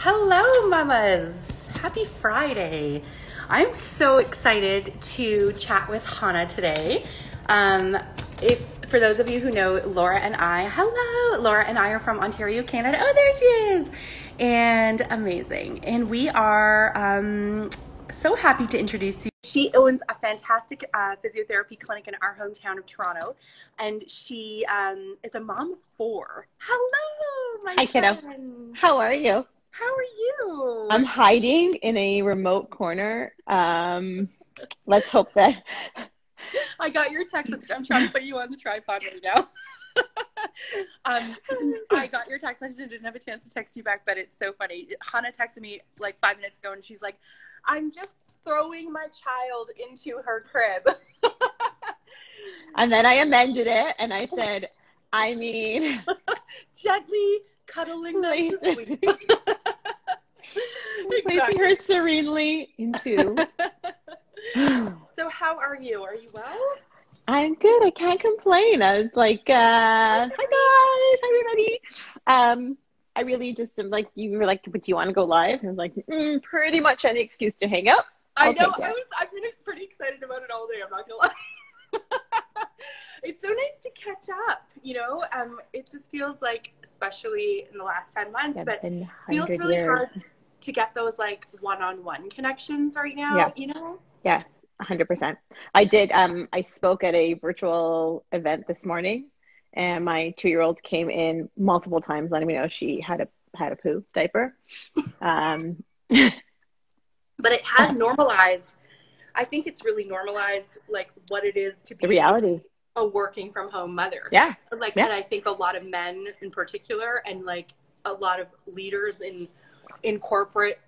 Hello, mamas. Happy Friday. I'm so excited to chat with Hannah today. If for those of you who know Laura and I, hello, Laura and I are from Ontario, Canada. Oh, there she is. And amazing. And we are so happy to introduce you. She owns a fantastic physiotherapy clinic in our hometown of Toronto. And she is a mom of four. Hello, my Hi, kiddo. friend. How are you? How are you? I'm hiding in a remote corner. Let's hope that I got your text message. I'm trying to put you on the tripod right now. I got your text message and didn't have a chance to text you back, but it's so funny. Hannah texted me like 5 minutes ago and she's like, I'm just throwing my child into her crib. and then I amended it and I said, I mean, gently cuddling them to sleep. placing her serenely into. So how are you? Are you well? I'm good. I can't complain. I was like, hi guys, hi everybody. I really just am like, you were like, but do you want to go live? And I was like, pretty much any excuse to hang out. I know. I've been pretty excited about it all day. I'm not gonna lie. It's so nice to catch up, you know? It just feels like, especially in the last 10 months, but it feels really hard to get those like one-on-one connections right now, you know? Yeah, 100%. I did, I spoke at a virtual event this morning and my 2-year-old came in multiple times letting me know she had a poo diaper. But it has normalized. I think it's really normalized like what it is to be the reality. A working from home mother. Yeah. And I think a lot of men in particular and like a lot of leaders in corporate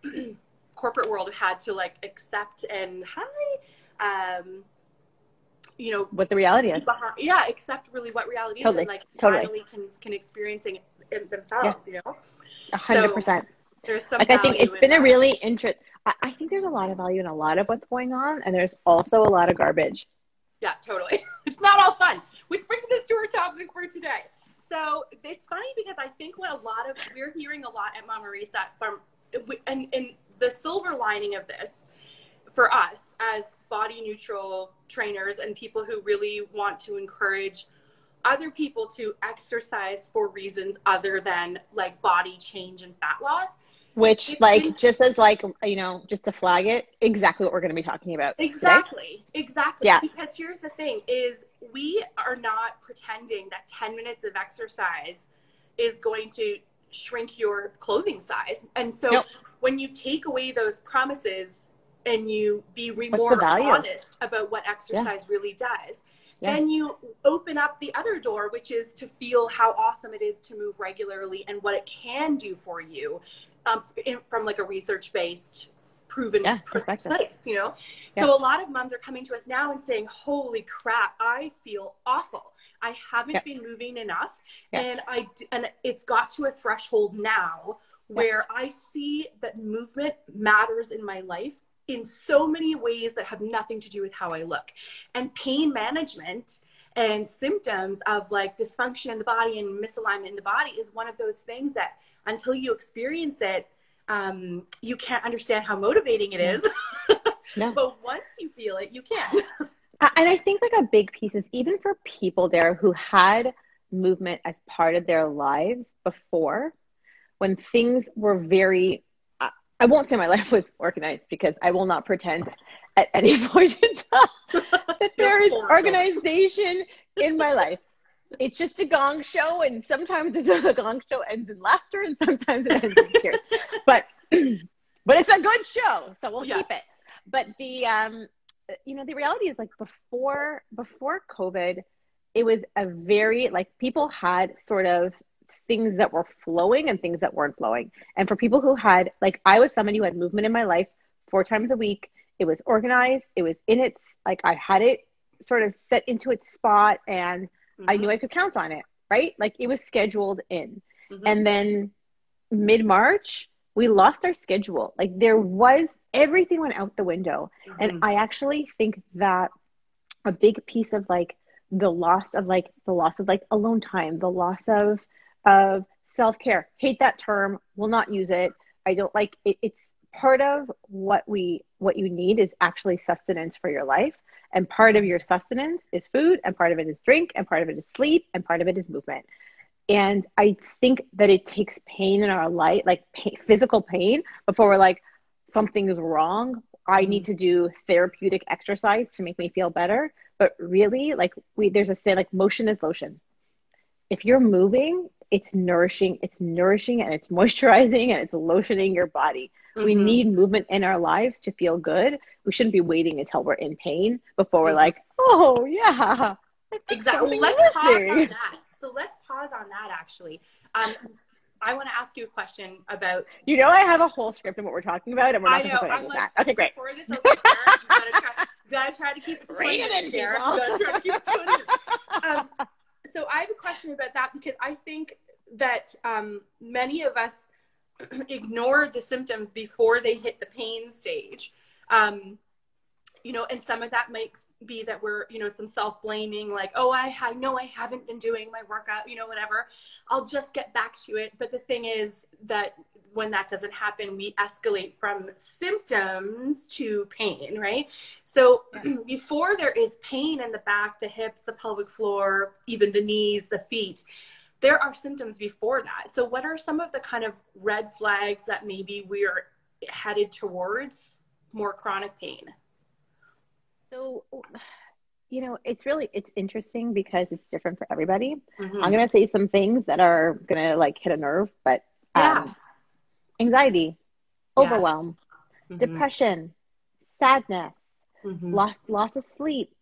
world have had to like accept and you know what the reality is. Accept really what reality is and like finally can experience it themselves, you know. 100%. So there's some like I think it's been a really I think there's a lot of value in a lot of what's going on and there's also a lot of garbage. Yeah, totally. It's not all fun. Which brings us to our topic for today. So it's funny because I think we're hearing a lot at Mama Reset and the silver lining of this for us as body neutral trainers and people who really want to encourage other people to exercise for reasons other than like body change and fat loss. Which just as you know, just to flag it, exactly what we're going to be talking about Exactly. today. Exactly. Yeah. Because here's the thing is we are not pretending that 10 minutes of exercise is going to shrink your clothing size. And so when you take away those promises and you be more honest about what exercise really does, then you open up the other door, which is to feel how awesome it is to move regularly and what it can do for you. From like a research-based proven place, you know? So a lot of moms are coming to us now and saying, holy crap, I feel awful. I haven't been moving enough. And it's got to a threshold now where I see that movement matters in my life in so many ways that have nothing to do with how I look. And pain management and symptoms of like dysfunction in the body and misalignment in the body is one of those things that until you experience it, you can't understand how motivating it is. But once you feel it, you can. And I think like a big piece is even for people there who had movement as part of their lives before, when things were very, I won't say my life was organized because I will not pretend at any point in time that there is organization in my life. It's just a gong show, and sometimes the gong show ends in laughter, and sometimes it ends in tears. But it's a good show, so we'll keep it. But the you know, the reality is like before COVID, it was a very like people had sort of things that were flowing and things that weren't flowing. And for people who had like I was somebody who had movement in my life 4 times a week. It was organized. It was in its like I had it sort of set into its spot and I knew I could count on it, right? Like it was scheduled in. And then mid-March, we lost our schedule. Like everything went out the window. And I actually think that a big piece of like the loss of alone time, the loss of self-care, hate that term, will not use it, I don't like it. It's part of what you need is actually sustenance for your life. And part of your sustenance is food, and part of it is drink, and part of it is sleep, and part of it is movement. And I think that it takes pain in our life, like physical pain, before we're like, something is wrong. I need to do therapeutic exercise to make me feel better. But really, like there's a saying, like motion is lotion. If you're moving, it's nourishing, and it's moisturizing, and it's lotioning your body. We need movement in our lives to feel good. We shouldn't be waiting until we're in pain before we're like, oh yeah, exactly. Let's pause on that. So let's pause on that actually. I want to ask you a question about. I have a whole script of what we're talking about, and we're not going to talk about that. Okay, great. Before this, I was like, you gotta try to keep it to 20 minutes, Sarah. You gotta try to keep it to 20 minutes. So I have a question about that, because I think that many of us ignore the symptoms before they hit the pain stage. And some of that might be that we're, some self-blaming, like, oh, I know I haven't been doing my workout, whatever. I'll just get back to it. But the thing is that when that doesn't happen, we escalate from symptoms to pain, right? So before there is pain in the back, the hips, the pelvic floor, even the knees, the feet, there are symptoms before that. So what are some of the kind of red flags that maybe we're headed towards more chronic pain? So, it's interesting because it's different for everybody. I'm going to say some things that are going to like hit a nerve, but anxiety, overwhelm, depression, sadness, loss of sleep.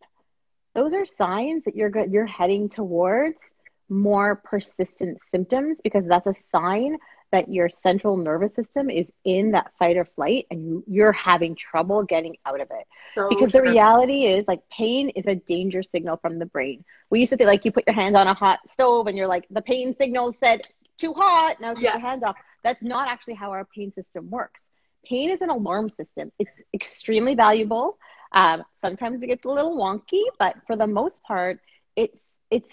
Those are signs that you're heading towards more persistent symptoms, because that's a sign that your central nervous system is in that fight or flight, and you're having trouble getting out of it. So because the reality is, like, pain is a danger signal from the brain. We used to think, like, you put your hand on a hot stove and you're like, the pain signal said too hot, now take your hands off. That's not actually how our pain system works. Pain is an alarm system. It's extremely valuable. Sometimes it gets a little wonky, but for the most part, it's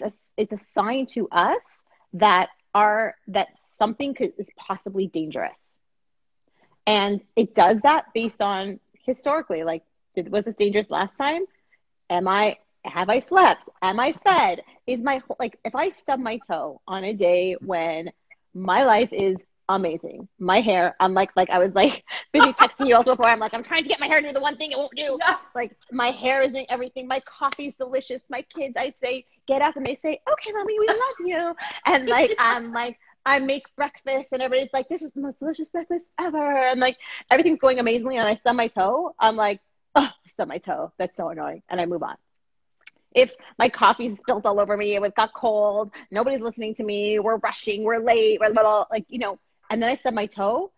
a sign to us that something is possibly dangerous. And it does that based on historically, like, was this dangerous last time? Have I slept? Am I fed? If I stub my toe on a day when my life is amazing, my hair, I'm like I was like busy texting you also before, I'm like, I'm trying to get my hair to do the one thing it won't do. Yeah. Like, my hair is doing everything. My coffee's delicious. My kids, I say, get up, and they say, okay, mommy, we love you. And I'm like, I make breakfast, and everybody's like, this is the most delicious breakfast ever. And like, everything's going amazingly. And I stub my toe. I'm like, oh, I stubbed my toe. That's so annoying. And I move on. If my coffee's spilled all over me, it got cold, nobody's listening to me, we're rushing, we're late, we're little, and then I stub my toe,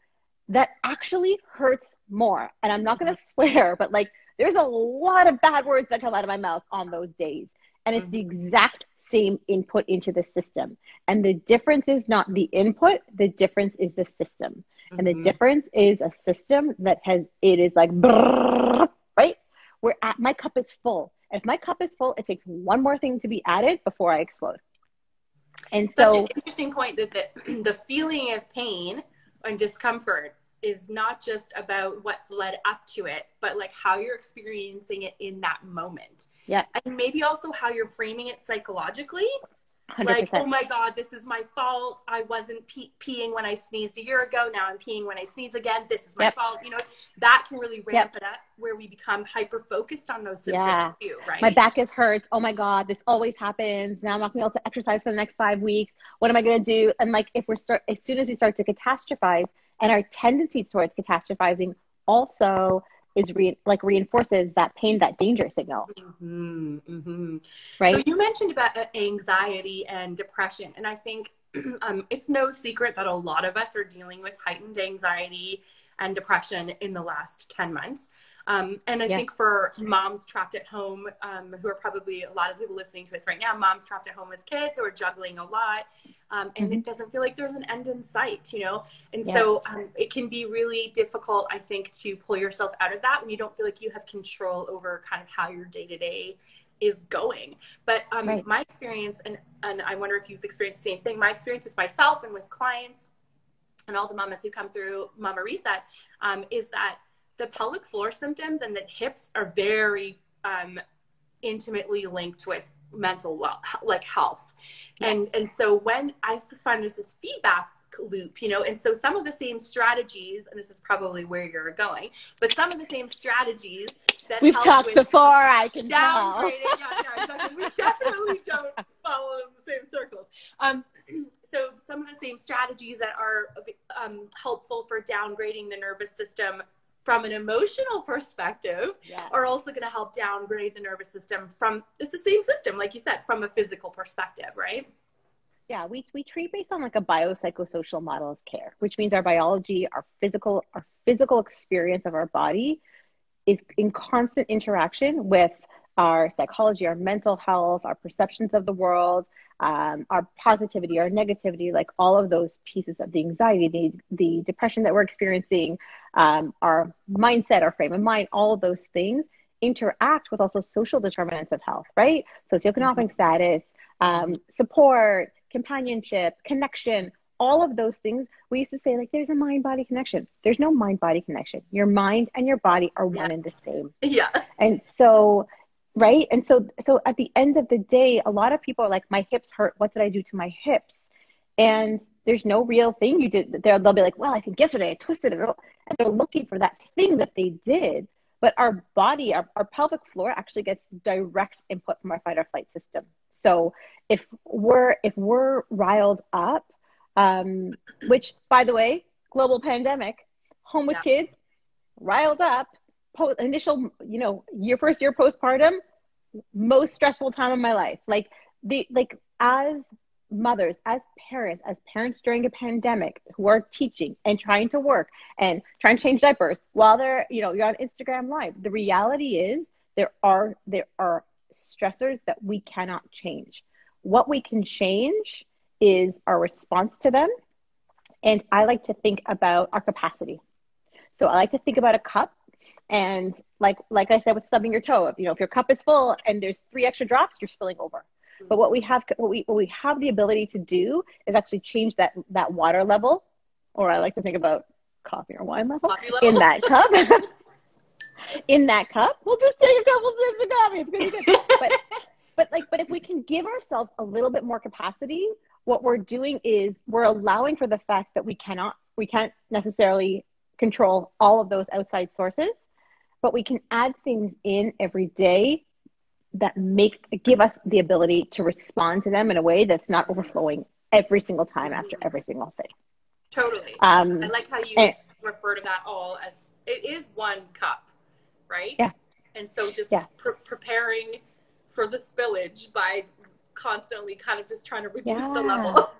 that actually hurts more. And I'm not going to swear, but like, there's a lot of bad words that come out of my mouth on those days. And it's the exact same input into the system. And the difference is not the input, the difference is the system. And the difference is a system that it is like, brrr, right? My cup is full. If my cup is full, it takes one more thing to be added before I explode. And so, such an interesting point that the feeling of pain and discomfort is not just about what's led up to it, but like how you're experiencing it in that moment. Yeah. And maybe also how you're framing it psychologically. 100%. Like, oh my God, this is my fault. I wasn't peeing when I sneezed a year ago. Now I'm peeing when I sneeze again. This is my fault. That can really ramp it up, where we become hyper-focused on those symptoms too, right? My back is hurt. Oh my God, this always happens. Now I'm not going to be able to exercise for the next 5 weeks. What am I going to do? And like, as soon as we start to catastrophize, and our tendency towards catastrophizing also is reinforces that pain, that danger signal. Right. So you mentioned about anxiety and depression, and I think it's no secret that a lot of us are dealing with heightened anxiety and depression in the last 10 months. And I think for moms trapped at home, who are probably a lot of people listening to this right now, moms trapped at home with kids who are juggling a lot, and it doesn't feel like there's an end in sight, And so it can be really difficult, I think, to pull yourself out of that when you don't feel like you have control over kind of how your day-to-day is going. But my experience, and I wonder if you've experienced the same thing, my experience with myself and with clients and all the mamas who come through Mama Reset, is that the pelvic floor symptoms and the hips are very intimately linked with mental health. Yeah. And so when I find there's this feedback loop, you know, and so some of the same strategies, and this is probably where you're going, but some of the same strategies that we've talked before, I can tell. Yeah, exactly. We definitely don't follow the same circles. So some of the same strategies that are helpful for downgrading the nervous system from an emotional perspective are also going to help downgrade the nervous system it's the same system, like you said, from a physical perspective, right? Yeah, we treat based on like a biopsychosocial model of care, which means our biology, our physical experience of our body is in constant interaction with our psychology, our mental health, our perceptions of the world, our positivity, our negativity, like all of those pieces of the anxiety, the depression that we're experiencing, our mindset, our frame of mind, all of those things interact with also social determinants of health, right? Socioeconomic status, support, companionship, connection, all of those things. We used to say, like, there's a mind-body connection. There's no mind-body connection. Your mind and your body are one and the same. Yeah. And so, right? And so at the end of the day, a lot of people are like, my hips hurt. What did I do to my hips? And there's no real thing you did. They'll be like, well, I think yesterday I twisted it. And they're looking for that thing that they did. But our body, our pelvic floor actually gets direct input from our fight or flight system. So if we're riled up, which, by the way, global pandemic, home with kids, riled up, initial, first year postpartum, most stressful time of my life. Like as mothers, as parents during a pandemic who are teaching and trying to work and trying to change diapers while they're, you're on Instagram Live. The reality is there are stressors that we cannot change. What we can change is our response to them. And I like to think about our capacity. So I like to think about a cup, and like I said with stubbing your toe, if your cup is full and there's 3 extra drops, you're spilling over. But what we have the ability to do is actually change that water level, or I like to think about coffee or wine level in that cup. In that cup, we'll just take a couple sips of coffee. It's gonna be good. But if we can give ourselves a little bit more capacity, what we're doing is we're allowing for the fact that we can't necessarily control all of those outside sources, but we can add things in every day that give us the ability to respond to them in a way that's not overflowing every single time after every single thing. Totally. I like how you refer to that all as it is one cup, right? Yeah. And so just preparing for the spillage by constantly kind of just trying to reduce the level.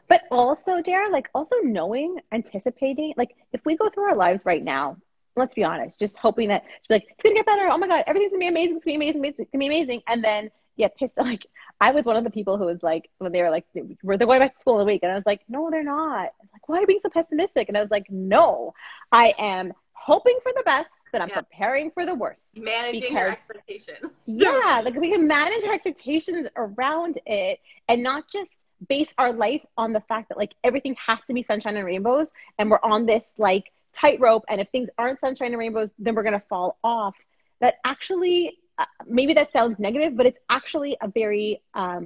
But also, Dara, also knowing, anticipating, if we go through our lives right now, let's be honest, just hoping that it's going to get better. Oh my God, everything's going to be amazing. It's going to be amazing. It's going to be amazing. And then get pissed. I was one of the people who was when they were they're going back to school in a week. And I was like, no, they're not. I was like, why are you being so pessimistic? And I was like, no, I am hoping for the best, but I'm preparing for the worst. Managing your expectations. Yeah. We can manage our expectations around it and not just base our life on the fact that everything has to be sunshine and rainbows. And we're on this tightrope. And if things aren't sunshine and rainbows, then we're going to fall off. That actually, maybe that sounds negative, but it's actually a very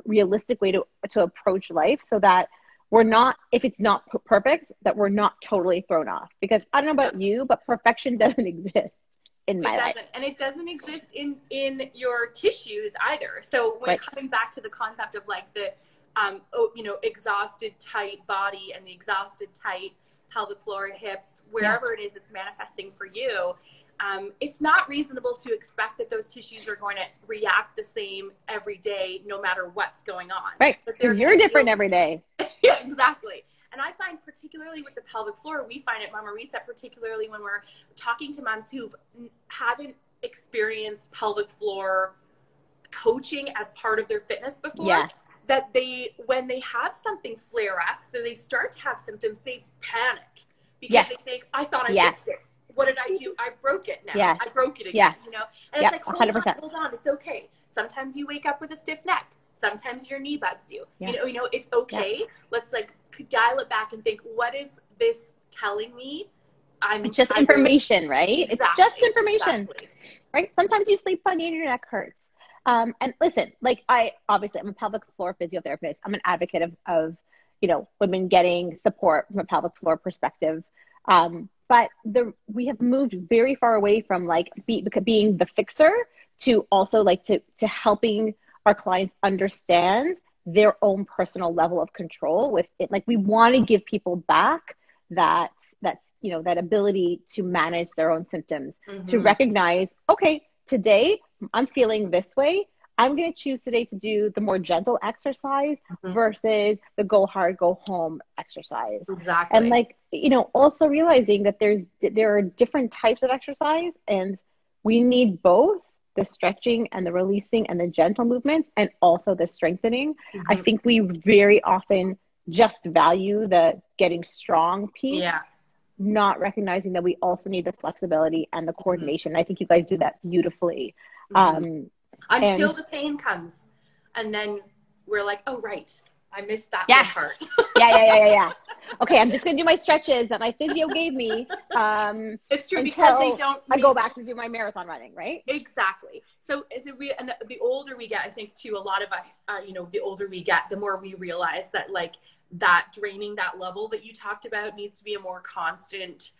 realistic way to approach life, so that we're not, if it's not perfect, that we're not totally thrown off. Because I don't know about you, but perfection doesn't exist in my life. And it doesn't exist in your tissues either. So when coming back to the concept of the exhausted tight body and the exhausted tight pelvic floor, hips, wherever it is it's manifesting for you, it's not reasonable to expect that those tissues are going to react the same every day, no matter what's going on. Right, because you're different every day. Yeah, exactly. And I find particularly with the pelvic floor, we find at Mama Reset, particularly when we're talking to moms who haven't experienced pelvic floor coaching as part of their fitness before, that when they have something flare up, so they start to have symptoms, they panic because they think, I thought I fixed it. What did I do? I broke it now. I broke it again, And it's 100%. Hold on, it's okay. Sometimes you wake up with a stiff neck. Sometimes your knee bugs you. Yeah. It's okay. Yeah. Let's like dial it back and think, what is this telling me? It's just information, right? Exactly, it's just information, exactly. Right? Sometimes you sleep funny and your neck hurts. And listen, like I'm a pelvic floor physiotherapist. I'm an advocate of women getting support from a pelvic floor perspective. But we have moved very far away from like being the fixer to also like to helping our clients understand their own personal level of control with it. Like we want to give people back that ability to manage their own symptoms, to recognize, okay, today I'm feeling this way. I'm going to choose today to do the more gentle exercise versus the go hard, go home exercise. Exactly. And like, also realizing that there are different types of exercise and we need both the stretching and the releasing and the gentle movements and also the strengthening. I think we very often just value the getting strong piece. Yeah. Not recognizing that we also need the flexibility and the coordination. I think you guys do that beautifully. Until the pain comes. And then we're like, oh, right. I missed that part. Yeah. Okay, I'm just going to do my stretches that my physio gave me. It's true because they don't. I go back to do my marathon running, right? Exactly. So and the older we get, I think too, a lot of us, the older we get, the more we realize that like that draining that level that you talked about needs to be a more constant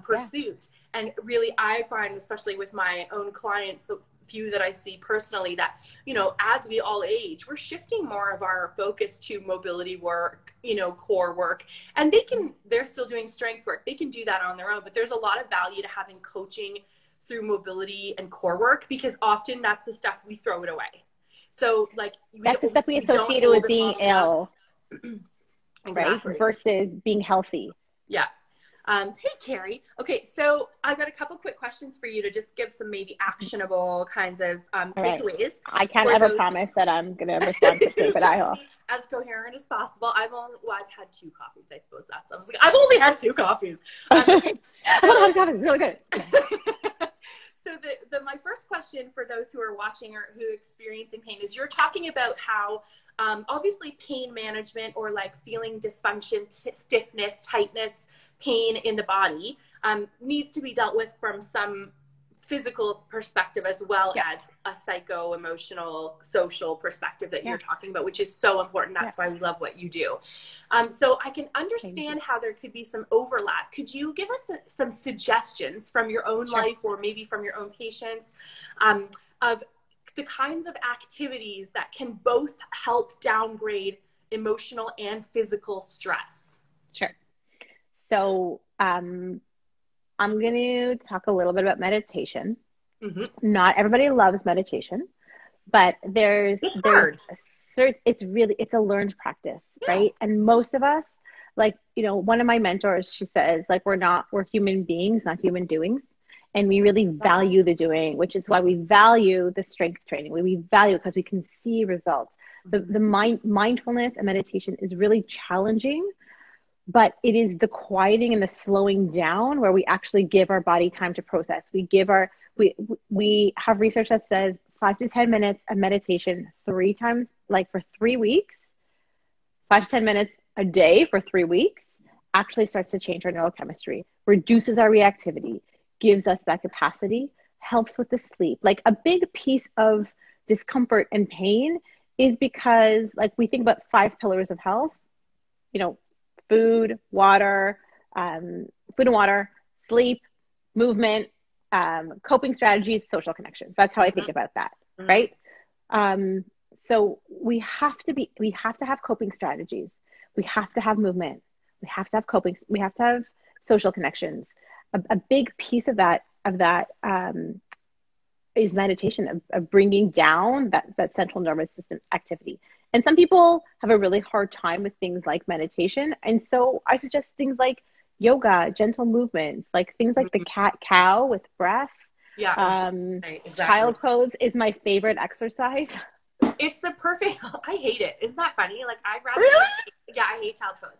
pursuit. Yeah. And really, I find, especially with my own clients, the few that I see personally, that, as we all age, we're shifting more of our focus to mobility work, core work, and they're still doing strength work. They can do that on their own, but there's a lot of value to having coaching through mobility and core work, because often that's the stuff we throw it away. So like that's the stuff we associated with being ill. Exactly. Right? Versus being healthy. Yeah. Hey, Carrie. Okay, so I got a couple quick questions for you to just give some maybe actionable kinds of takeaways. Right. I can't ever promise that I'm going to respond quickly, but I will. As coherent as possible. I've had 2 coffees. I suppose that's. I was like, I've only had 2 coffees. I've only had coffees. It's really good. So my first question for those who are watching or who are experiencing pain is, you're talking about how obviously pain management or like feeling dysfunction, stiffness, tightness, pain in the body needs to be dealt with from some physical perspective as well as a psycho-emotional, social perspective that you're talking about, which is so important. That's why we love what you do. So I can understand how there could be some overlap. Could you give us some suggestions from your own life or maybe from your own patients of the kinds of activities that can both help downgrade emotional and physical stress? Sure. So I'm going to talk a little bit about meditation. Not everybody loves meditation, but it's a learned practice, right? And most of us, like, one of my mentors, she says, like, we're human beings, not human doings. And we really value the doing, which is why we value the strength training. We value it because we can see results. The mindfulness and meditation is really challenging, but it is the quieting and the slowing down where we actually give our body time to process. We have research that says 5 to 10 minutes of meditation 3 times, like for 3 weeks, 5 to 10 minutes a day for 3 weeks actually starts to change our neurochemistry, reduces our reactivity, gives us that capacity, helps with the sleep. Like a big piece of discomfort and pain is because, like, we think about 5 pillars of health, food, water, sleep, movement, coping strategies, social connections. That's how I think about that, right? So we have to have coping strategies. We have to have movement. We have to have coping. We have to have social connections. A big piece of that is meditation, of bringing down that central nervous system activity. And some people have a really hard time with things like meditation. And so I suggest things like yoga, gentle movements, like things like the cat-cow with breath. Yeah. Exactly. Child's pose is my favorite exercise. It's the perfect, I hate it. Isn't that funny? Like, I'd rather, really? I hate child's pose.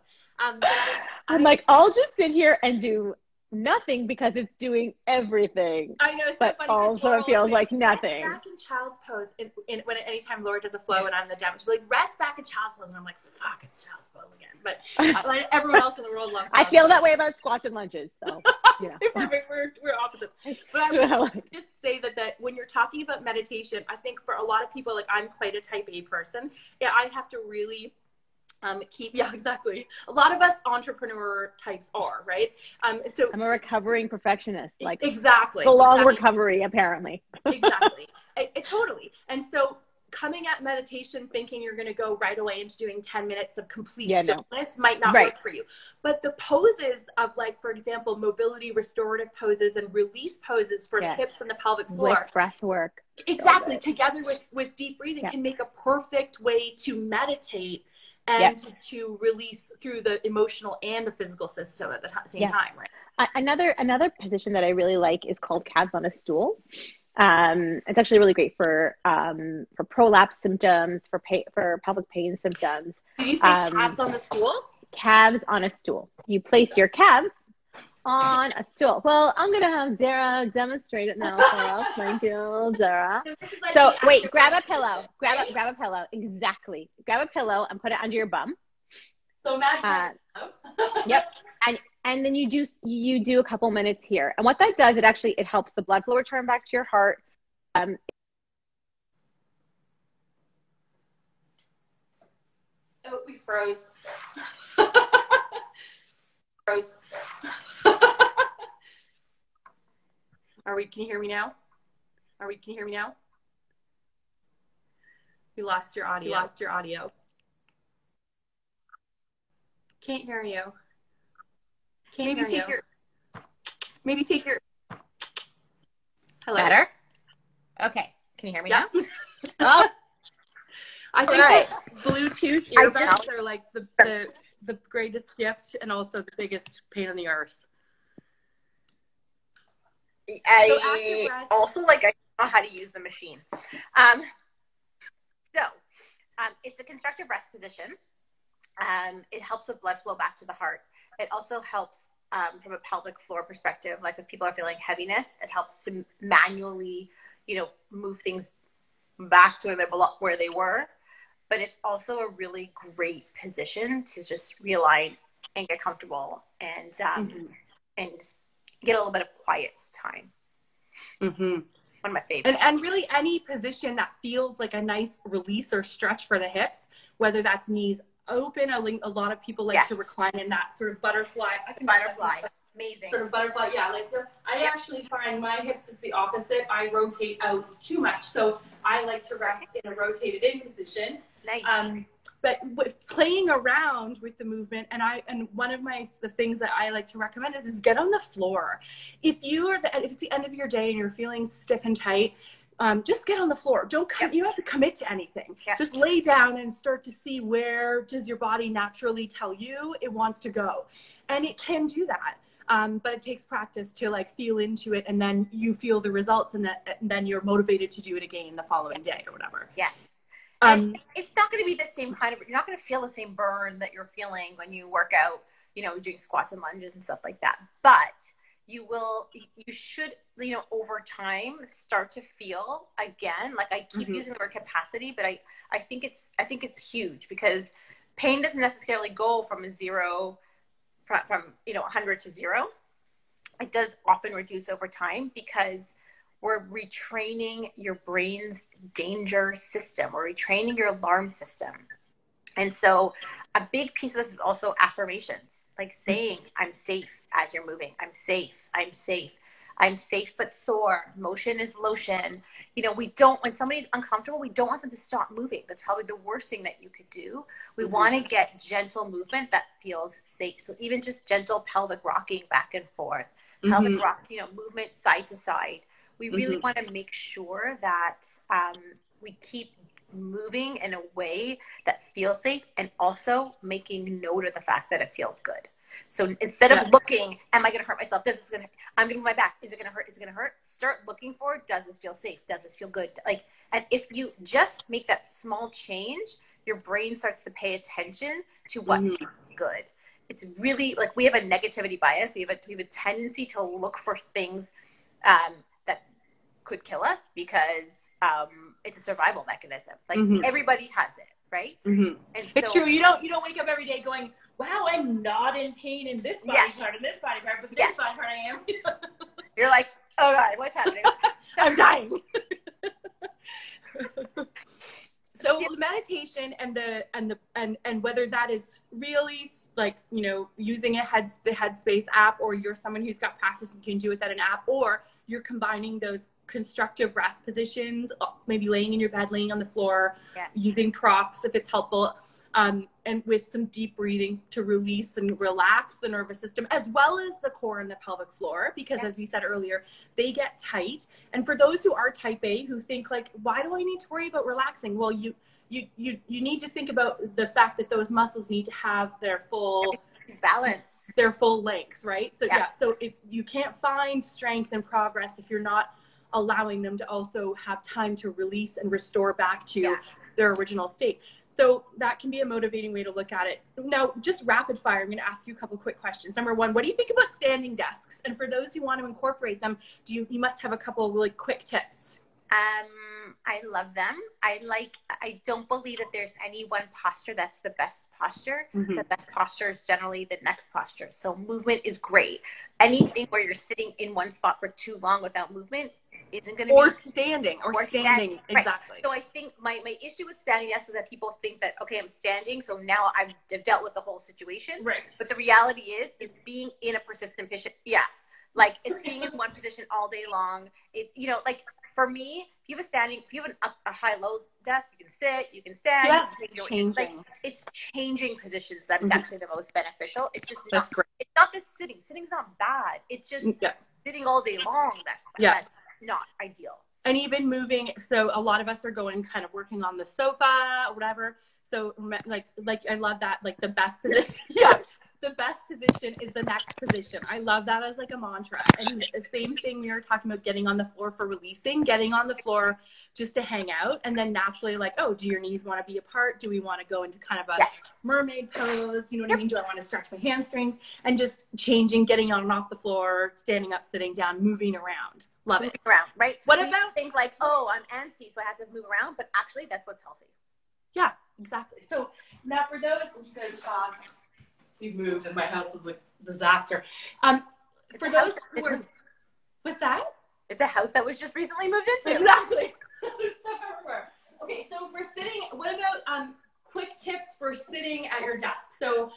I'm like, I'll just sit here and do nothing because it's doing everything. I know, it's so but funny. also it feels like nothing. Rest back in child's pose. When anytime Laura does a flow and I'm the demo, she'll be like, rest back in child's pose. And I'm like, fuck, it's child's pose again. But everyone else in the world loves child's I feel that way about squats and lunges. So, yeah. we're opposites. But I would just say that when you're talking about meditation, I think for a lot of people, like I'm quite a type A person. Yeah, I have to really exactly. A lot of us entrepreneur types are, right? So I'm a recovering perfectionist, like exactly. the long recovery, apparently. Exactly. Totally. And so coming at meditation thinking you're going to go right away into doing 10 minutes of complete stillness might not work for you. But the poses of, like, for example, mobility restorative poses and release poses for the hips and the pelvic floor. With breath work. Exactly. Together with deep breathing can make a perfect way to meditate and to release through the emotional and the physical system at the same time, right? Another position that I really like is called calves on a stool. It's actually really great for prolapse symptoms, for pelvic pain symptoms. Did you say calves on a stool? Calves on a stool. You place your calves on a stool. Well, I'm going to have Dara demonstrate it now for us. Thank you, Dara. So wait, grab a pillow. Grab a pillow. Exactly. Grab a pillow and put it under your bum. So imagine. Yep. And then you do a couple minutes here. And what that does, it helps the blood flow return back to your heart. Oh, we froze. Froze. Can you hear me now? Can you hear me now? We lost your audio. Can't hear you. Maybe take your. Hello. Better? Okay. Can you hear me now? Oh. I think that Bluetooth earbuds are like the greatest gift and also the biggest pain in the arse. I also I don't know how to use the machine. It's a constructive rest position. It helps with blood flow back to the heart. It also helps from a pelvic floor perspective. Like if people are feeling heaviness, it helps to manually, move things back to where they were. But it's also a really great position to just realign and get comfortable and get a little bit of quiet time. Mm-hmm. One of my favorites. And really any position that feels like a nice release or stretch for the hips, whether that's knees open. A lot of people like to recline in that sort of butterfly. Amazing. Sort of butterfly. Yeah. I actually find my hips, it's the opposite. I rotate out too much. So I like to rest in a rotated in position. Nice. But with playing around with the movement, and one of the things that I like to recommend is get on the floor. If it's the end of your day and you're feeling stiff and tight, just get on the floor. You don't have to commit to anything. Yep. Just lay down and start to see where does your body naturally tell you it wants to go. And it can do that. But it takes practice to feel into it, and then you feel the results, and then you're motivated to do it again the following day or whatever. Yes. And it's not going to be the same you're not going to feel the same burn that you're feeling when you work out, doing squats and lunges and stuff like that. But you should, over time start to feel again, I keep using the word capacity, but I think it's huge because pain doesn't necessarily go from 100 to 0. It does often reduce over time because we're retraining your brain's danger system. We're retraining your alarm system. And so a big piece of this is also affirmations, like saying, I'm safe as you're moving. I'm safe. I'm safe. I'm safe but sore. Motion is lotion. When somebody's uncomfortable, we don't want them to stop moving. That's probably the worst thing that you could do. We want to get gentle movement that feels safe. So even just gentle pelvic rocking back and forth, pelvic rock, movement side to side. We really want to make sure that we keep moving in a way that feels safe and also making note of the fact that it feels good. So instead of looking, am I going to hurt myself? I'm going to move my back. Is it going to hurt? Is it going to hurt? Start looking for, does this feel safe? Does this feel good? And if you just make that small change, your brain starts to pay attention to what feels good. it's really like we have a negativity bias. We have a tendency to look for things that could kill us because it's a survival mechanism. Like everybody has it, right? And it's true. You don't wake up every day going, wow, I'm not in pain in this body part and this body part, but this body part I am. You're like, oh God, what's happening? I'm dying. So the meditation and whether that is really like, you know, using the Headspace app, or you're someone who's got practice and can do it at an app, or you're combining those constructive rest positions, maybe laying in your bed, laying on the floor, using props if it's helpful, and with some deep breathing to release and relax the nervous system, as well as the core and the pelvic floor, because as we said earlier, they get tight. And for those who are type A, who think like, why do I need to worry about relaxing? Well, you need to think about the fact that those muscles need to have their full balance, their full length, right? So so you can't find strength and progress if you're not allowing them to also have time to release and restore back to their original state. So that can be a motivating way to look at it. Now, just rapid fire, I'm going to ask you a couple quick questions. Number one, what do you think about standing desks? And for those who want to incorporate them, you must have a couple of really quick tips. I love them. I don't believe that there's any one posture that's the best posture. The best posture is generally the next posture. So movement is great. Anything where you're sitting in one spot for too long without movement isn't going to be standing. Right. Exactly. So I think my issue with standing desks is that people think that, okay, I'm standing, so now I've dealt with the whole situation. Right. But the reality is, it's being in a persistent position. Yeah. Like it's being in one position all day long. It, you know, like for me, if you have a high-low desk, you can sit, you can stand. Yes, changing. Like, it's changing positions that's actually the most beneficial. It's just not, it's not the sitting. Sitting's not bad. It's just sitting all day long. That's not ideal. And even moving. So a lot of us are going kind of working on the sofa or whatever. So like I love that. Like the best position. The best position is the next position. I love that as like a mantra. And the same thing we were talking about, getting on the floor for releasing, getting on the floor just to hang out. And then naturally like, oh, do your knees want to be apart? Do we want to go into kind of a mermaid pose? You know what I mean? Do I want to stretch my hamstrings? And just changing, getting on and off the floor, standing up, sitting down, moving around. Love it. Around, right? What we about think like, oh, I'm antsy, so I have to move around. But actually, that's what's healthy. Yeah, exactly. So now for those, I'm just going to toss. We've moved and my house is a disaster. For those who are, what's that? It's a house that was just recently moved into. Exactly. There's stuff everywhere. Okay, so for sitting, what about quick tips for sitting at your desk? So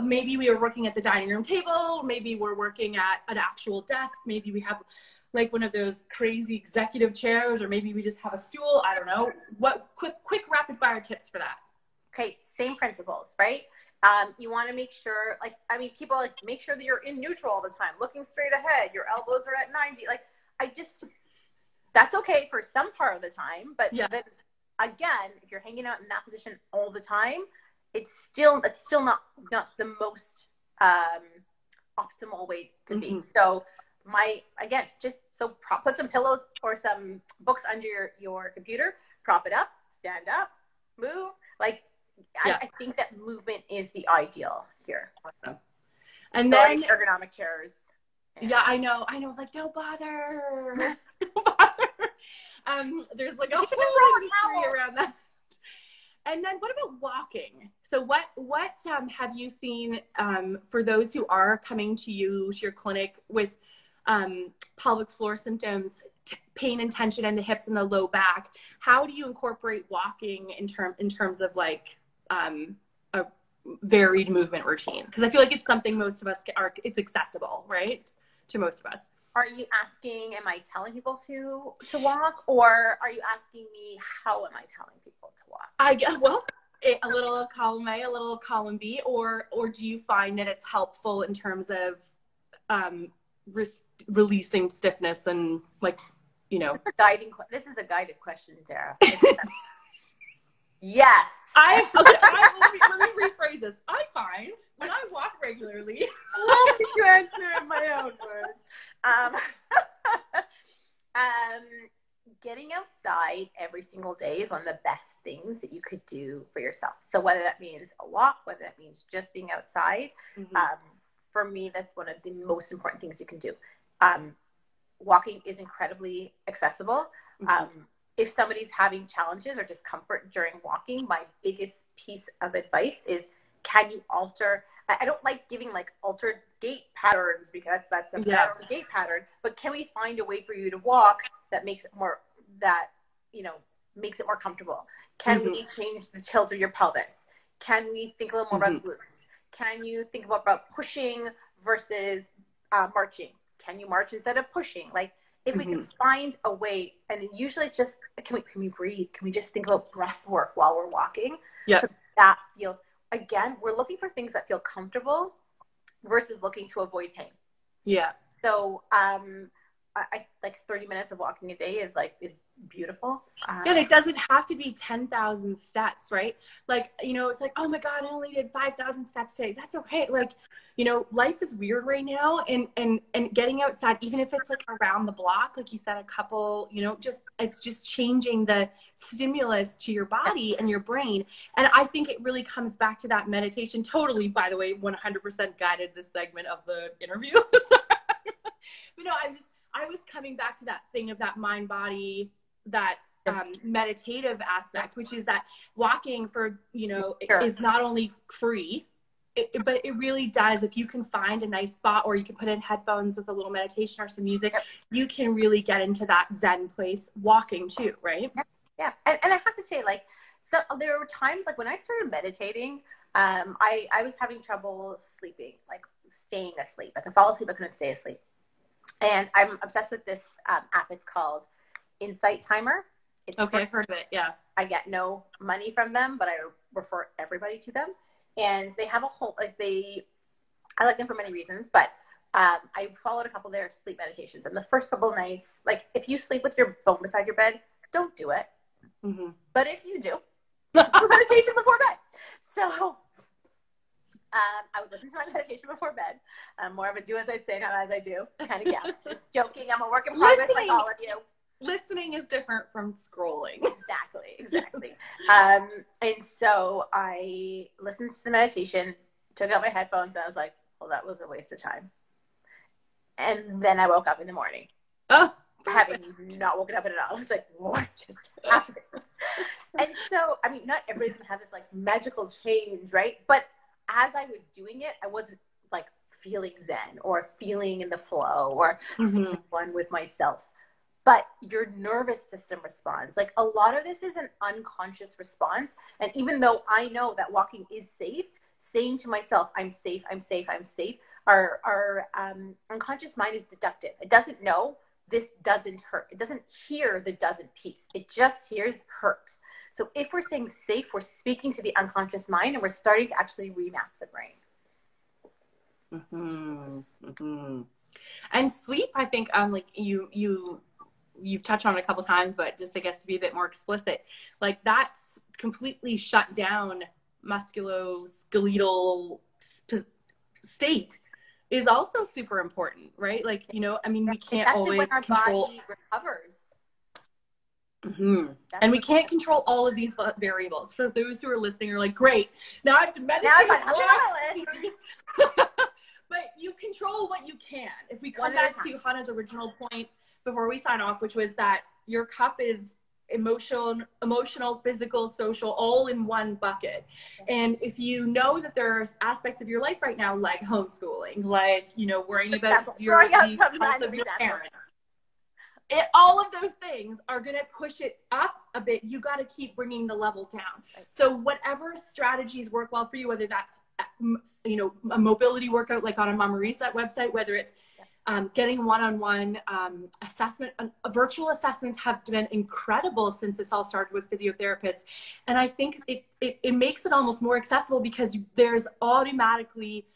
maybe we are working at the dining room table, maybe we're working at an actual desk, maybe we have like one of those crazy executive chairs, or maybe we just have a stool. I don't know. What quick rapid fire tips for that? Okay, same principles, right? You want to make sure, like, I mean, people like make sure that you're in neutral all the time, looking straight ahead. Your elbows are at 90. Like, that's okay for some part of the time. But then again, if you're hanging out in that position all the time, it's still not the most optimal way to be. So put some pillows or some books under your computer, prop it up, stand up, move, like. I think that movement is the ideal here. And then ergonomic chairs. Yeah, I know. Like, don't bother. Don't bother. There's like a whole industry around that. And then what about walking? So what have you seen for those who are coming to your clinic with pelvic floor symptoms, pain and tension in the hips and the low back? How do you incorporate walking in terms of like a varied movement routine? Because I feel like it's something most of us it's accessible, right, to most of us. Are you asking, am I telling people to walk, or are you asking me how am I telling people to walk? A little column A, a little column B, or do you find that it's helpful in terms of releasing stiffness and, like, you know? This is a guided question, Tara. Yes. Let me rephrase this. I find when I walk regularly, I love to answer in my own words. getting outside every single day is one of the best things that you could do for yourself. So whether that means a walk, whether that means just being outside, for me, that's one of the most important things you can do. Walking is incredibly accessible. If somebody's having challenges or discomfort during walking, my biggest piece of advice is, can you alter? I don't like giving like altered gait patterns because that's a better gait pattern, but can we find a way for you to walk that makes it more, makes it more comfortable? Can we change the tilt of your pelvis? Can we think a little more about glutes? Can you think about pushing versus marching? Can you march instead of pushing? Like, if we can find a way, and usually just, can we breathe? Can we just think about breath work while we're walking? Yeah. So that feels, again, we're looking for things that feel comfortable versus looking to avoid pain. Yeah. So, I like 30 minutes of walking a day is beautiful. And it doesn't have to be 10,000 steps, right? Like, it's like, oh my God, I only did 5,000 steps today. That's okay. Like, life is weird right now, and getting outside, even if it's like around the block, like you said, a couple, it's just changing the stimulus to your body and your brain. And I think it really comes back to that meditation. Totally, by the way, 100% guided this segment of the interview. But no, I was coming back to that thing of that mind body, that meditative aspect, which is that walking for, is not only free, but it really does. If you can find a nice spot, or you can put in headphones with a little meditation or some music, you can really get into that Zen place walking too, right? Yeah. And I have to say, so there were times when I started meditating, I was having trouble sleeping, staying asleep. I could fall asleep, I couldn't stay asleep. And I'm obsessed with this app. It's called Insight Timer. Okay, I've heard of it. Yeah. I get no money from them, but I refer everybody to them. And they have a whole, I like them for many reasons, but I followed a couple of their sleep meditations. And the first couple of nights, if you sleep with your phone beside your bed, don't do it. But if you do, do meditation before bed. So I would listen to my meditation before bed. I'm more of a do as I say, not as I do kind of gal. Just joking. I'm a work in progress like all of you. Listening is different from scrolling. Exactly. And so I listened to the meditation, took out my headphones, and I was like, well, that was a waste of time. And then I woke up in the morning. Oh, having not woken up at all. I was like, what just happened? And so, not everybody's going to have this magical change, right? But as I was doing it, I wasn't feeling zen or feeling in the flow or feeling one with myself. But your nervous system responds. A lot of this is an unconscious response. And even though I know that walking is safe, saying to myself, I'm safe, I'm safe, I'm safe, our unconscious mind is deductive. It doesn't know this doesn't hurt. It doesn't hear the doesn't piece. It just hears hurt. So if we're saying safe, we're speaking to the unconscious mind, and we're starting to actually remap the brain. And sleep, I think, you've touched on it a couple times, but just I guess to be a bit more explicit, that's completely shut down musculoskeletal state is also super important, right? We can't always when our control. body recovers. And we can't control all of these variables. For those who are listening, are great, now I have to meditate. But you control what you can. If we come back to Hannah's original point before we sign off, which was that your cup is emotional, physical, social, all in one bucket. And if you know that there's aspects of your life right now, like homeschooling, worrying about the health of your parents, all of those things are going to push it up a bit. You got to keep bringing the level down. So whatever strategies work well for you, whether that's, a mobility workout, like on a Mama Reset website, whether it's getting one-on-one assessment, virtual assessments have been incredible since this all started with physiotherapists. And I think it makes it almost more accessible because there's automatically,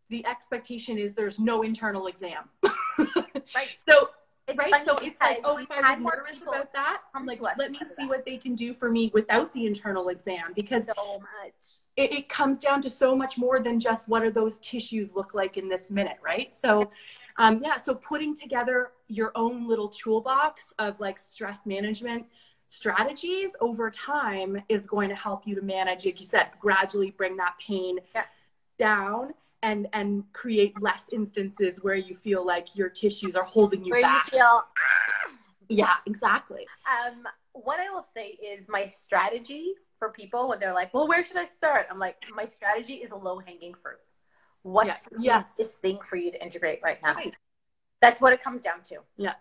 the expectation is there's no internal exam. Right. So it's if I was nervous about that, I'm let me see what they can do for me without the internal exam, because so much. It comes down to so much more than just what do those tissues look like in this minute, right? So Yeah. So putting together your own little toolbox of like stress management strategies over time is going to help you to manage, like you said, gradually bring that pain down and create less instances where you feel like your tissues are holding you back. You feel, yeah, exactly. What I will say is my strategy for people when they're like, well, where should I start? I'm like, my strategy is a low-hanging fruit. What's the easiest thing for you to integrate right now? Right. That's what it comes down to. Yeah.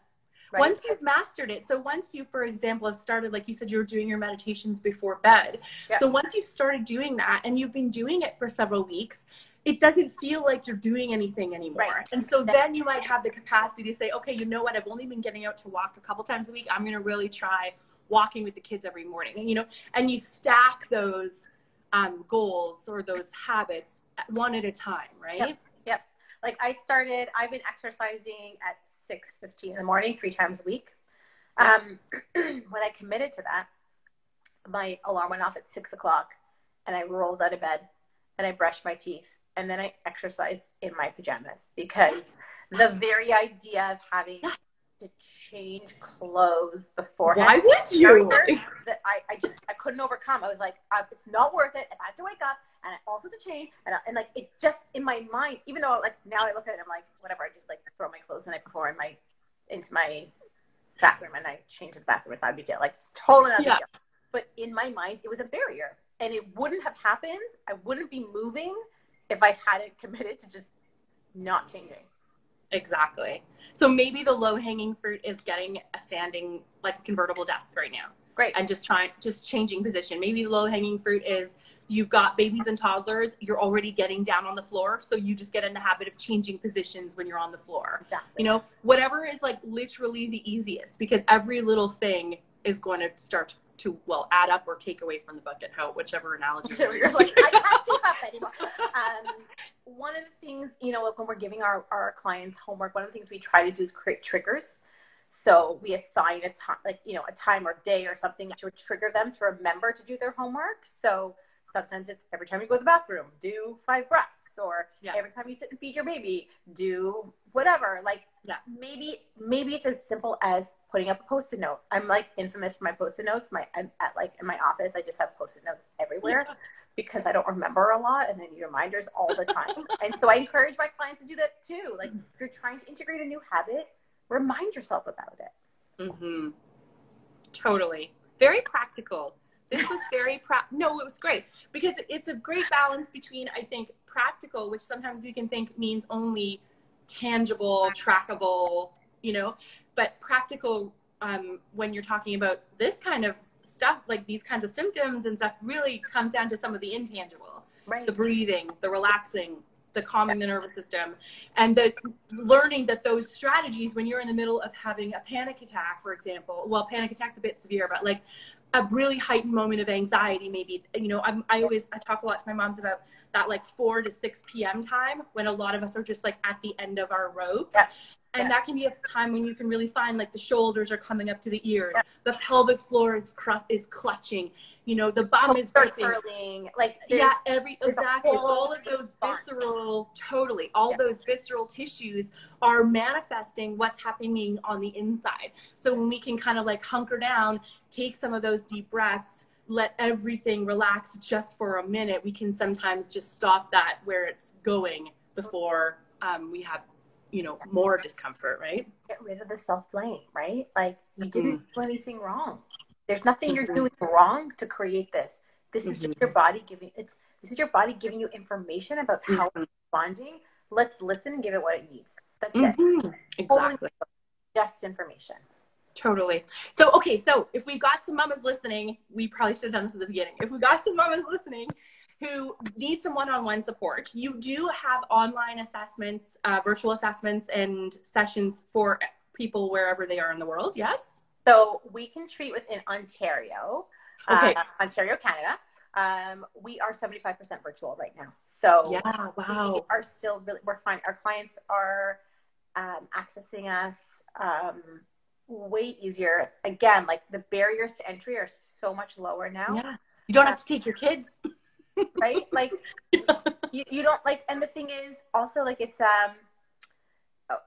Right? Once you've mastered it. So once you, for example, have started, like you said, you were doing your meditations before bed. Yeah. So once you've started doing that and you've been doing it for several weeks, it doesn't feel like you're doing anything anymore. Right. And so then you might have the capacity to say, okay, you know what? I've only been getting out to walk a couple times a week. I'm going to really try walking with the kids every morning. And, you know, and you stack those goals or those habits one at a time, right? Yep. Like I've been exercising at 6:15 in the morning, 3 times a week. When I committed to that, my alarm went off at 6 o'clock and I rolled out of bed and I brushed my teeth and then I exercised in my pajamas, because the very idea of having to change clothes beforehand. Why would you? That I couldn't overcome. I was like, it's not worth it. If I have to wake up and I also have to change, and like it just in my mind, even though like now I look at it, I'm like, whatever. I just like throw my clothes the night before into my bathroom and I change in the bathroom. It's not a big deal. Like it's totally not a big deal. But in my mind, it was a barrier, and it wouldn't have happened. I wouldn't be moving if I hadn't committed to just not changing. Exactly. So maybe the low-hanging fruit is getting a standing, like a convertible desk right now. Great. And just changing position. Maybe the low-hanging fruit is you've got babies and toddlers, you're already getting down on the floor, so you just get in the habit of changing positions when you're on the floor. Exactly. You know, whatever is like literally the easiest, because every little thing is going to start to, well, add up or take away from the bucket, whichever analogy. You're like, I can't keep up anymore. One of the things, you know, when we're giving our clients homework, one of the things we try to do is create triggers. So we assign a time, like, you know, a time or day or something to trigger them to remember to do their homework. So sometimes it's every time you go to the bathroom, do 5 breaths, or every time you sit and feed your baby, do whatever. Like maybe it's as simple as putting up a Post-it note. I'm like infamous for my Post-it notes. I'm at like in my office, I just have Post-it notes everywhere because I don't remember a lot and I need reminders all the time. And so I encourage my clients to do that too. Like if you're trying to integrate a new habit, remind yourself about it. Mm-hmm. Totally. Very practical. This was very no, it was great, because it's a great balance between, I think, practical, which sometimes we can think means only tangible, trackable, you know, but practical when you're talking about this kind of stuff, like these kinds of symptoms and stuff, really comes down to some of the intangible, right? The breathing, the relaxing, the calming the nervous system, and the learning that those strategies, when you're in the middle of having a panic attack, for example, well, panic attack's a bit severe, but like a really heightened moment of anxiety, maybe, you know, I talk a lot to my moms about that, like 4 to 6 p.m. time, when a lot of us are just like at the end of our ropes. And that can be a time when you can really find, like, the shoulders are coming up to the ears, the pelvic floor is clutching, you know, the bum is curling, like exactly, all of those visceral, those visceral tissues are manifesting what's happening on the inside. So when we can kind of like hunker down, take some of those deep breaths, let everything relax just for a minute, we can sometimes just stop that where it's going before we have, you know, more discomfort, right? Get rid of the self-blame, right? Like you didn't do anything wrong. There's nothing you're doing wrong to create this. This is just your body giving you information about how it's responding. Let's listen and give it what it needs. That's it. Exactly. Just information. Totally. So, okay. So if we've got some mamas listening, we probably should have done this at the beginning. If we've got some mamas listening who need some one-on-one support, you do have online assessments, virtual assessments and sessions for people wherever they are in the world. Yes. So we can treat within Ontario, Ontario, Canada. We are 75% virtual right now. So we are still we're fine. Our clients are accessing us way easier. Again, like the barriers to entry are so much lower now. Yeah. You don't have to take your kids. Right? Like you don't like, and the thing is also like it's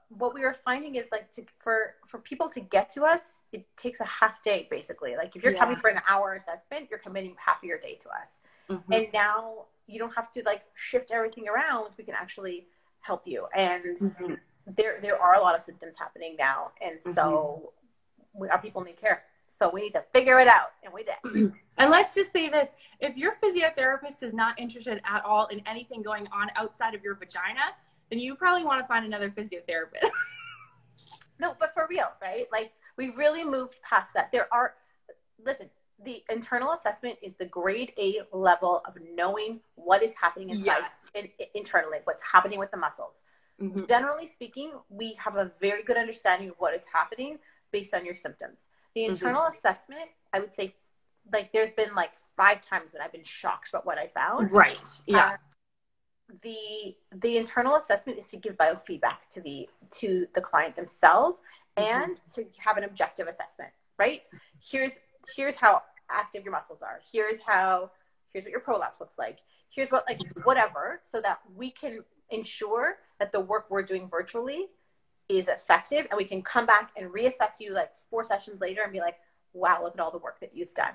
what we were finding is like for people to get to us, it takes a half day basically. Like if you're coming for an hour assessment, you're committing half of your day to us. Mm-hmm. And now you don't have to like shift everything around. We can actually help you. And mm-hmm. there are a lot of symptoms happening now. And so our people need care. So we need to figure it out, and we did. And let's just say this. If your physiotherapist is not interested at all in anything going on outside of your vagina, then you probably want to find another physiotherapist. No, but for real, right? Like, we really moved past that. Listen, the internal assessment is the grade A level of knowing what is happening inside internally, what's happening with the muscles. Mm-hmm. Generally speaking, we have a very good understanding of what is happening based on your symptoms. The internal assessment, I would say, like, there's been like 5 times when I've been shocked about what I found. Right. Yeah. The internal assessment is to give biofeedback to the client themselves and to have an objective assessment, right? Here's how active your muscles are. Here's what your prolapse looks like. Here's what, like, whatever, so that we can ensure that the work we're doing virtually is effective, and we can come back and reassess you like 4 sessions later and be like, wow, look at all the work that you've done.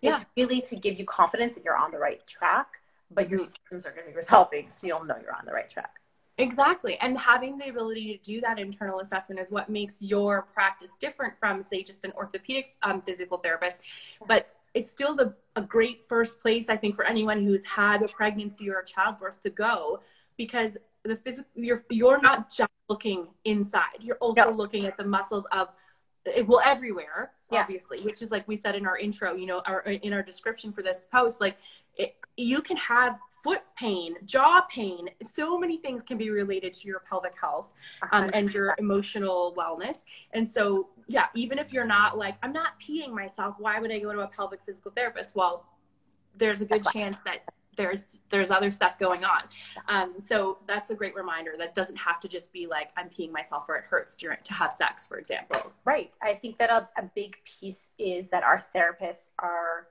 Yeah. It's really to give you confidence that you're on the right track, but your symptoms are going to be resolving, so you'll know you're on the right track. Exactly. And having the ability to do that internal assessment is what makes your practice different from, say, just an orthopedic physical therapist. But it's still a great first place, I think, for anyone who's had a pregnancy or a childbirth to go, because you're not just looking inside. You're also looking at the muscles of, well, everywhere, obviously, which is, like we said in our intro, in our description for this post, like, you can have foot pain, jaw pain. So many things can be related to your pelvic health and your emotional wellness. And so, even if you're not like, I'm not peeing myself, why would I go to a pelvic physical therapist? Well, there's a good chance that there's other stuff going on. So that's a great reminder. That doesn't have to just be like, I'm peeing myself or it hurts to have sex, for example. Right. I think that a big piece is that our therapists are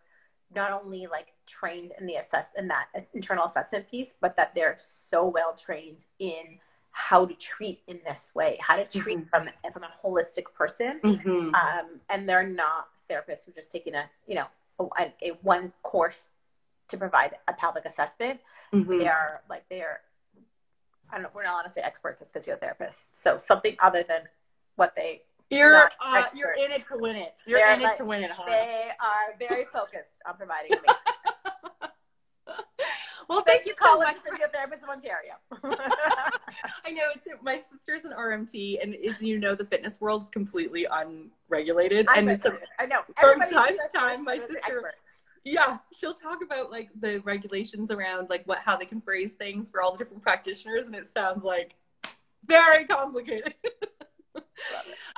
not only like trained in that internal assessment piece, but that they're so well trained in how to treat in this way, how to treat from a holistic person. And they're not therapists who've just taken a one course to provide a pelvic assessment. We're not allowed to say experts as physiotherapists. So something other than what they You're in it to win it. You're in it to win it. They are very focused on providing amazing. Well, thank you so much, physiotherapist of Ontario. I know my sister's an RMT, and the fitness world is completely unregulated. I know. From time to time, my sister. She'll talk about like the regulations around like how they can phrase things for all the different practitioners, and it sounds like very complicated.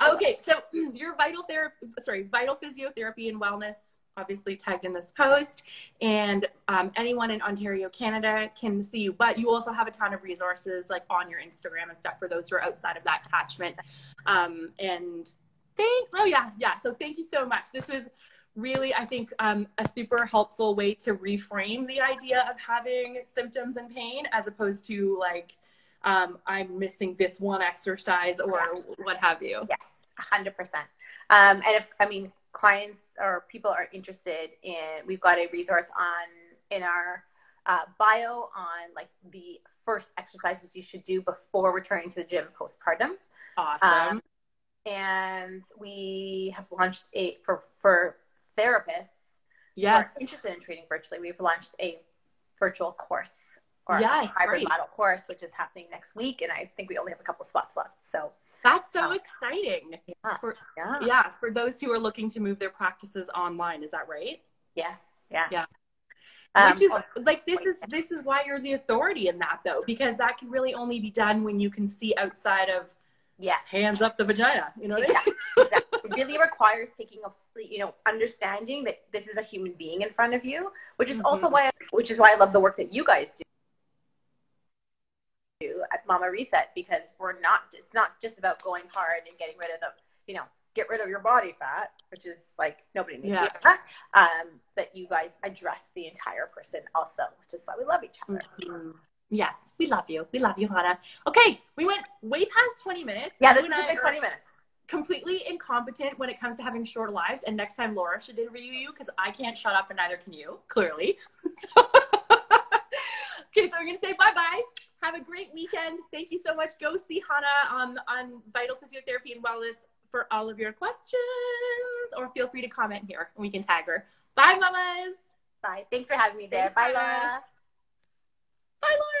Okay, so your vital physiotherapy and wellness, obviously tagged in this post, and anyone in Ontario, Canada can see you, but you also have a ton of resources like on your Instagram and stuff for those who are outside of that catchment. And thanks. So thank you so much. This was really, I think, a super helpful way to reframe the idea of having symptoms and pain, as opposed to like, I'm missing this one exercise or what have you. Yes, 100%. And if clients or people are interested in, we've got a resource in our bio on like the first exercises you should do before returning to the gym postpartum. Awesome. And we have launched for therapists who are interested in training virtually. We've launched a virtual course, or a hybrid model course, which is happening next week, and I think we only have a couple of spots left. So that's so exciting. For those who are looking to move their practices online, is that right? Yeah. Which is like, this is why you're the authority in that, though, because that can really only be done when you can see outside of hands up the vagina. Exactly. It really requires taking understanding that this is a human being in front of you, which is also why I love the work that you guys do at Mama Reset, because it's not just about going hard and getting rid of get rid of your body fat, which is like nobody needs to do that. That you guys address the entire person also, which is why we love each other. Yes, we love you. We love you, Hannah. Okay, we went way past 20 minutes. Yeah, this was like 20 minutes. Completely incompetent when it comes to having short lives. And next time Laura should interview you because I can't shut up and neither can you, clearly. Okay, so we're going to say bye-bye. Have a great weekend. Thank you so much. Go see Hannah on Vital Physiotherapy and Wellness for all of your questions, or feel free to comment here and we can tag her. Bye, mamas. Bye. Thanks for having me there. Bye, Laura. Bye, Laura.